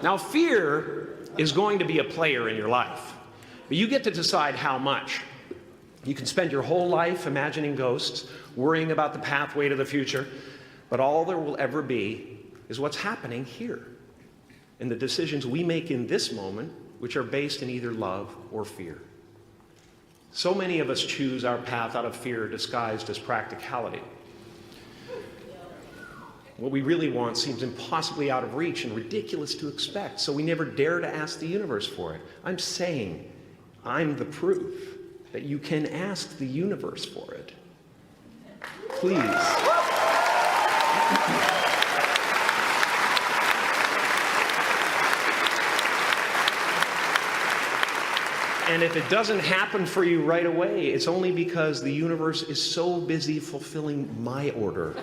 Now, fear is going to be a player in your life, but you get to decide how much. You can spend your whole life imagining ghosts, worrying about the pathway to the future, but all there will ever be is what's happening here, and the decisions we make in this moment, which are based in either love or fear. So many of us choose our path out of fear disguised as practicality. What we really want seems impossibly out of reach and ridiculous to expect, so we never dare to ask the universe for it. I'm saying I'm the proof that you can ask the universe for it. Please. And if it doesn't happen for you right away, it's only because the universe is so busy fulfilling my order.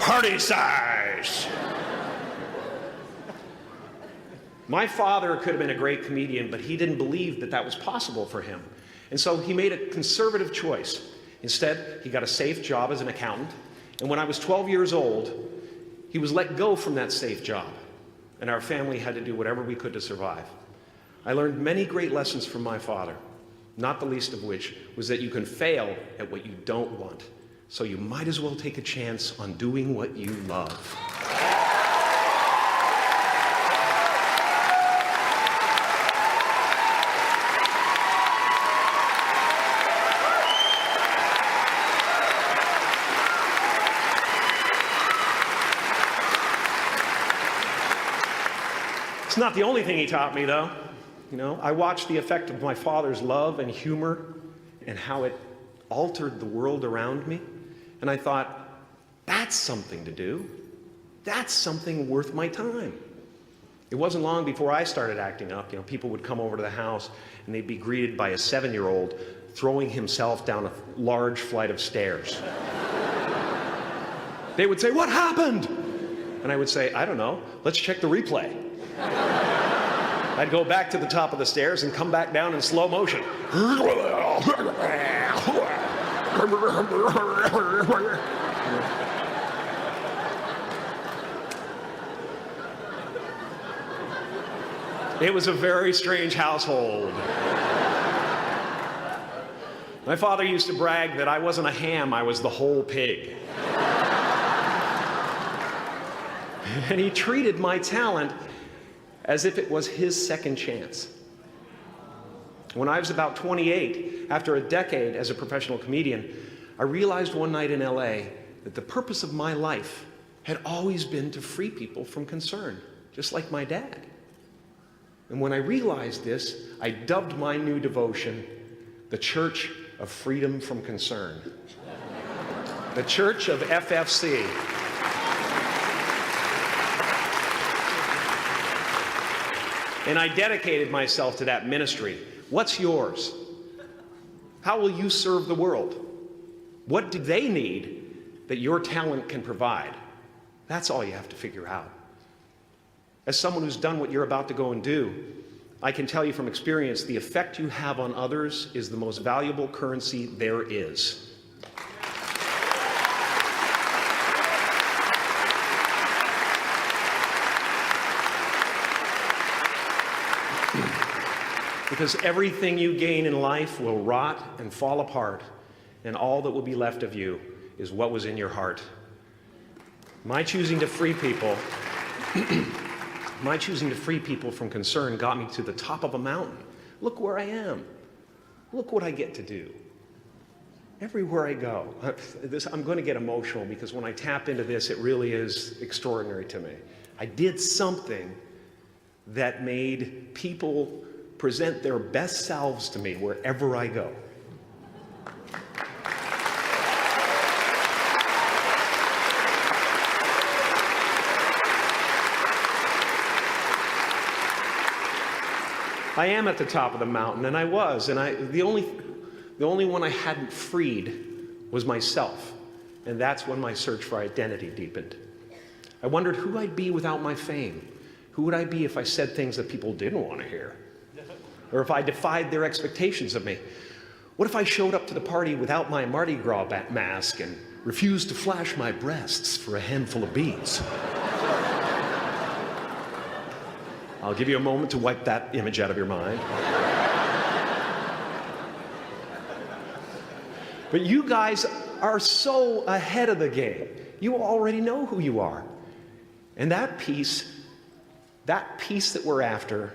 Party size! My father could have been a great comedian, but he didn't believe that that was possible for him. And so he made a conservative choice. Instead, he got a safe job as an accountant. And when I was 12 years old, he was let go from that safe job. And our family had to do whatever we could to survive. I learned many great lessons from my father, not the least of which was that you can fail at what you don't want. So you might as well take a chance on doing what you love. It's not the only thing he taught me, though. You know, I watched the effect of my father's love and humor and how it altered the world around me. And I thought, that's something to do. That's something worth my time. It wasn't long before I started acting up. You know, people would come over to the house and they'd be greeted by a 7-year-old throwing himself down a large flight of stairs. They would say, "What happened?" And I would say, "I don't know. Let's check the replay." I'd go back to the top of the stairs and come back down in slow motion. It was a very strange household. My father used to brag that I wasn't a ham, I was the whole pig. And he treated my talent as if it was his second chance. When I was about 28, after a decade as a professional comedian, I realized one night in LA that the purpose of my life had always been to free people from concern, just like my dad. And when I realized this, I dubbed my new devotion the Church of Freedom from Concern. The Church of FFC. And I dedicated myself to that ministry. What's yours? How will you serve the world? What do they need that your talent can provide? That's all you have to figure out. As someone who's done what you're about to go and do, I can tell you from experience, the effect you have on others is the most valuable currency there is. Because everything you gain in life will rot and fall apart, and all that will be left of you is what was in your heart. My choosing to free people, from concern got me to the top of a mountain. Look where I am. Look what I get to do. Everywhere I go. I'm going to get emotional because when I tap into this, it really is extraordinary to me. I did something that made people present their best selves to me wherever I go. I am at the top of the mountain, and I was, and the only one I hadn't freed was myself, and that's when my search for identity deepened. I wondered who I'd be without my fame. Who would I be if I said things that people didn't want to hear? Or if I defied their expectations of me? What if I showed up to the party without my Mardi Gras mask and refused to flash my breasts for a handful of beads? I'll give you a moment to wipe that image out of your mind. But you guys are so ahead of the game. You already know who you are. And that peace that we're after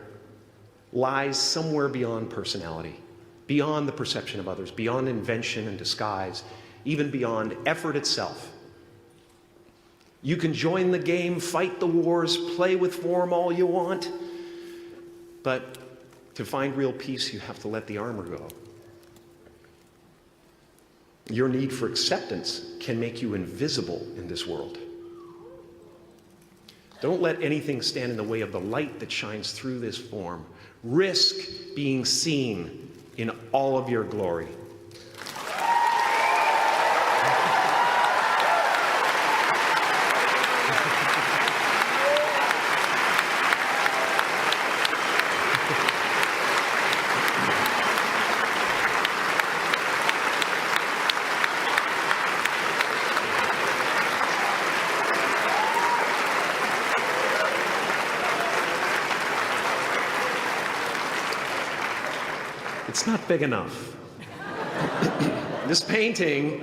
lies somewhere beyond personality, beyond the perception of others, beyond invention and disguise, even beyond effort itself. You can join the game, fight the wars, play with form all you want, but to find real peace, you have to let the armor go. Your need for acceptance can make you invisible in this world. Don't let anything stand in the way of the light that shines through this form. Risk being seen in all of your glory. It's not big enough. This painting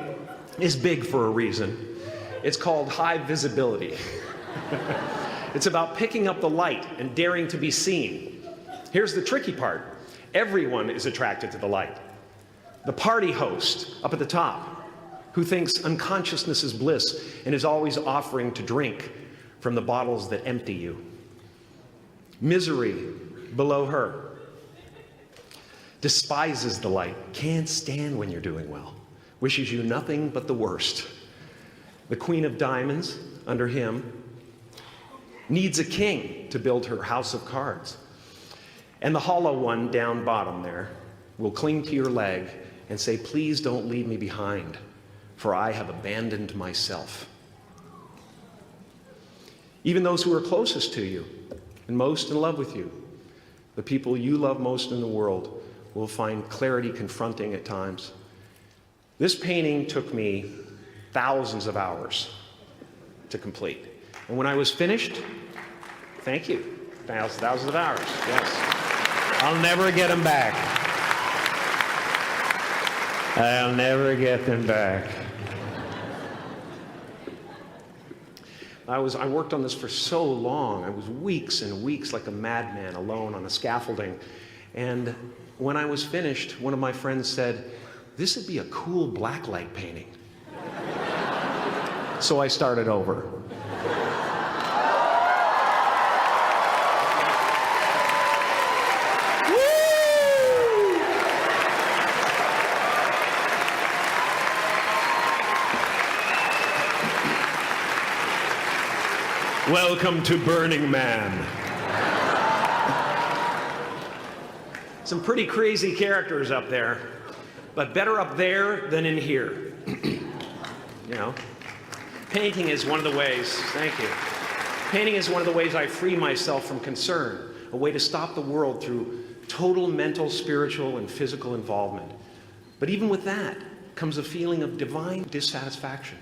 is big for a reason. It's called high visibility. It's about picking up the light and daring to be seen. Here's the tricky part. Everyone is attracted to the light. The party host up at the top, who thinks unconsciousness is bliss and is always offering to drink from the bottles that empty you. Misery below her. Despises the light, can't stand when you're doing well, wishes you nothing but the worst. The Queen of Diamonds, under him, needs a king to build her house of cards. And the hollow one down bottom there will cling to your leg and say, please don't leave me behind, for I have abandoned myself. Even those who are closest to you and most in love with you, the people you love most in the world, will find clarity confronting at times. This painting took me thousands of hours to complete. And when I was finished, thank you, thousands of hours, yes. I'll never get them back. I'll never get them back. I worked on this for so long. I was weeks and weeks like a madman alone on a scaffolding. And when I was finished, one of my friends said, this would be a cool blacklight painting. So I started over. Welcome to Burning Man. Some pretty crazy characters up there, but better up there than in here. You know, painting is one of the ways, thank you. Painting is one of the ways I free myself from concern, a way to stop the world through total mental, spiritual, and physical involvement. But even with that comes a feeling of divine dissatisfaction,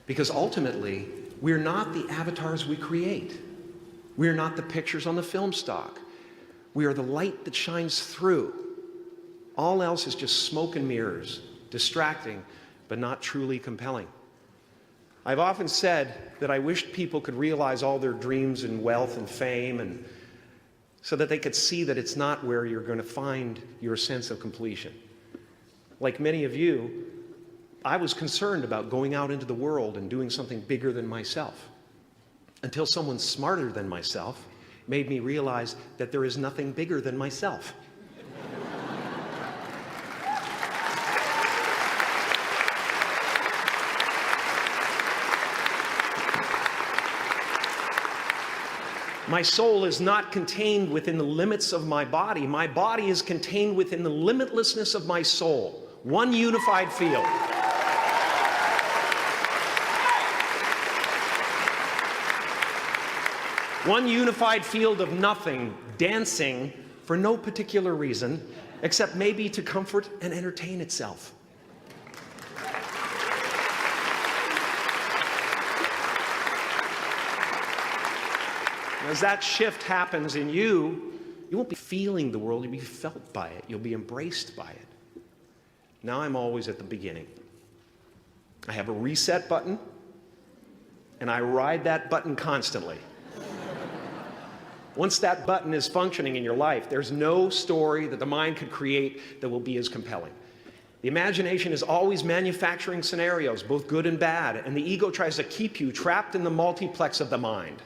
because ultimately, we're not the avatars we create. We're not the pictures on the film stock. We are the light that shines through. All else is just smoke and mirrors, distracting, but not truly compelling. I've often said that I wished people could realize all their dreams and wealth and fame, and so that they could see that it's not where you're going to find your sense of completion. Like many of you, I was concerned about going out into the world and doing something bigger than myself, until someone smarter than myself made me realize that there is nothing bigger than myself. My soul is not contained within the limits of my body. My body is contained within the limitlessness of my soul. One unified field. One unified field of nothing, dancing for no particular reason, except maybe to comfort and entertain itself. As that shift happens in you, you won't be feeling the world, you'll be felt by it. You'll be embraced by it. Now I'm always at the beginning. I have a reset button, and I ride that button constantly. Once that button is functioning in your life, there's no story that the mind could create that will be as compelling. The imagination is always manufacturing scenarios, both good and bad, and the ego tries to keep you trapped in the multiplex of the mind.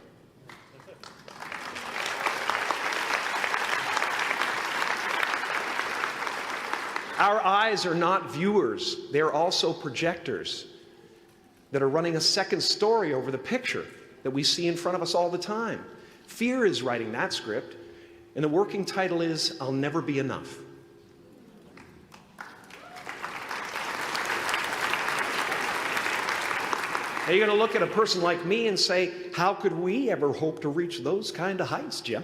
Our eyes are not viewers, they're also projectors that are running a second story over the picture that we see in front of us all the time. Fear is writing that script, and the working title is, I'll Never Be Enough. Now you're going to look at a person like me and say, how could we ever hope to reach those kind of heights, Jim?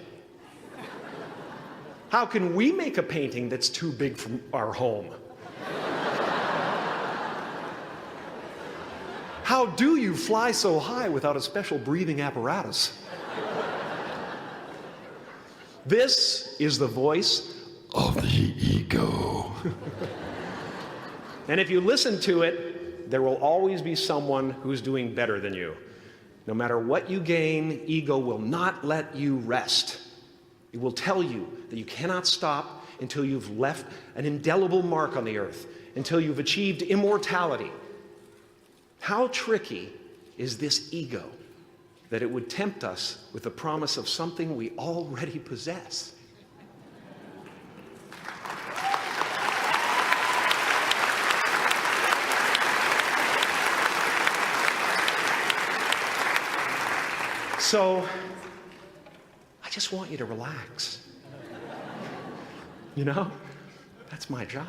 How can we make a painting that's too big for our home? How do you fly so high without a special breathing apparatus? This is the voice of the ego. And if you listen to it, there will always be someone who's doing better than you. No matter what you gain, ego will not let you rest. It will tell you that you cannot stop until you've left an indelible mark on the earth, until you've achieved immortality. How tricky is this ego that it would tempt us with the promise of something we already possess? So, I just want you to relax. You know, that's my job.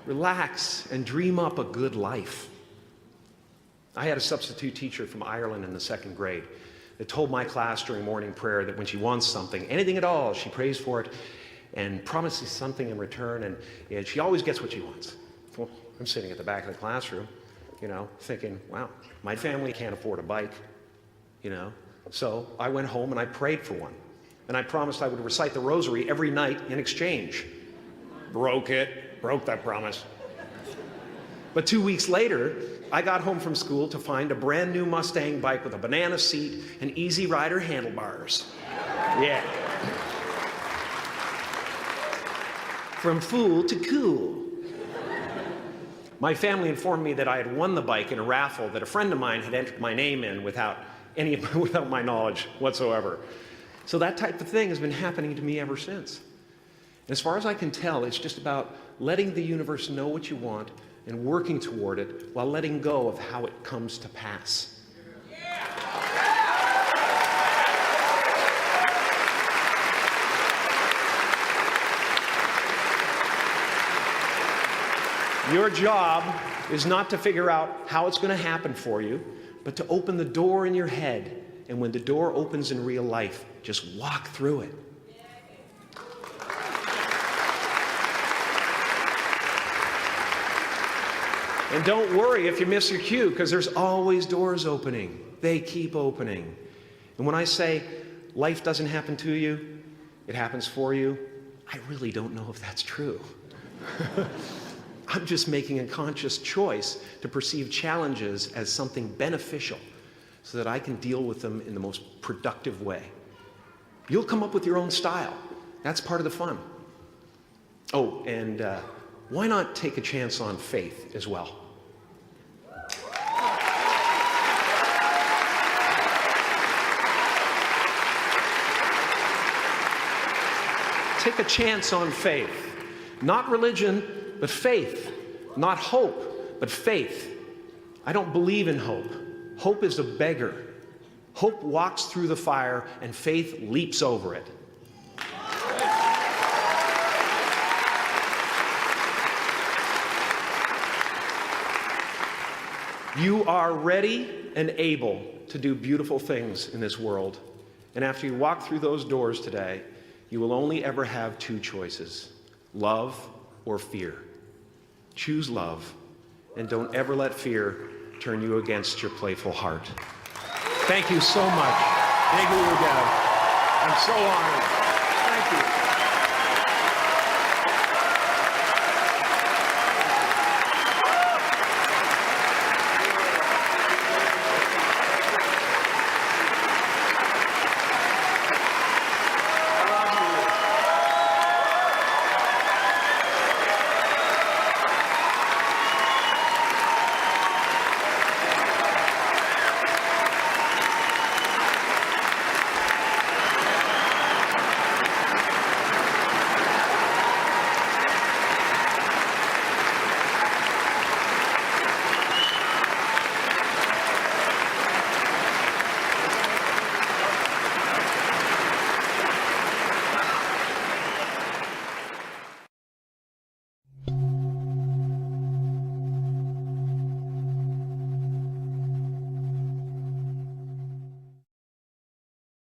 Relax and dream up a good life. I had a substitute teacher from Ireland in the 2nd grade that told my class during morning prayer that when she wants something, anything at all, she prays for it and promises something in return, and she always gets what she wants. Well, I'm sitting at the back of the classroom, you know, thinking, wow, my family can't afford a bike, you know. So I went home and I prayed for one. And I promised I would recite the rosary every night in exchange. Broke that promise. But 2 weeks later, I got home from school to find a brand new Mustang bike with a banana seat and Easy Rider handlebars. Yeah. From fool to cool. My family informed me that I had won the bike in a raffle that a friend of mine had entered my name in without my knowledge whatsoever. So that type of thing has been happening to me ever since. As far as I can tell, it's just about letting the universe know what you want and working toward it while letting go of how it comes to pass. Your job is not to figure out how it's going to happen for you, but to open the door in your head. And when the door opens in real life, just walk through it. And don't worry if you miss your cue, because there's always doors opening. They keep opening. And when I say life doesn't happen to you, it happens for you, I really don't know if that's true. I'm just making a conscious choice to perceive challenges as something beneficial so that I can deal with them in the most productive way. You'll come up with your own style. That's part of the fun. Oh, and why not take a chance on faith as well? Take a chance on faith. Not religion, but faith. Not hope, but faith. I don't believe in hope. Hope is a beggar. Hope walks through the fire, and faith leaps over it. You are ready and able to do beautiful things in this world. And after you walk through those doors today, You will only ever have two choices, love or fear. Choose love, and don't ever let fear turn you against your playful heart. Thank you so much. Thank you, Dev. I'm so honored. Thank you.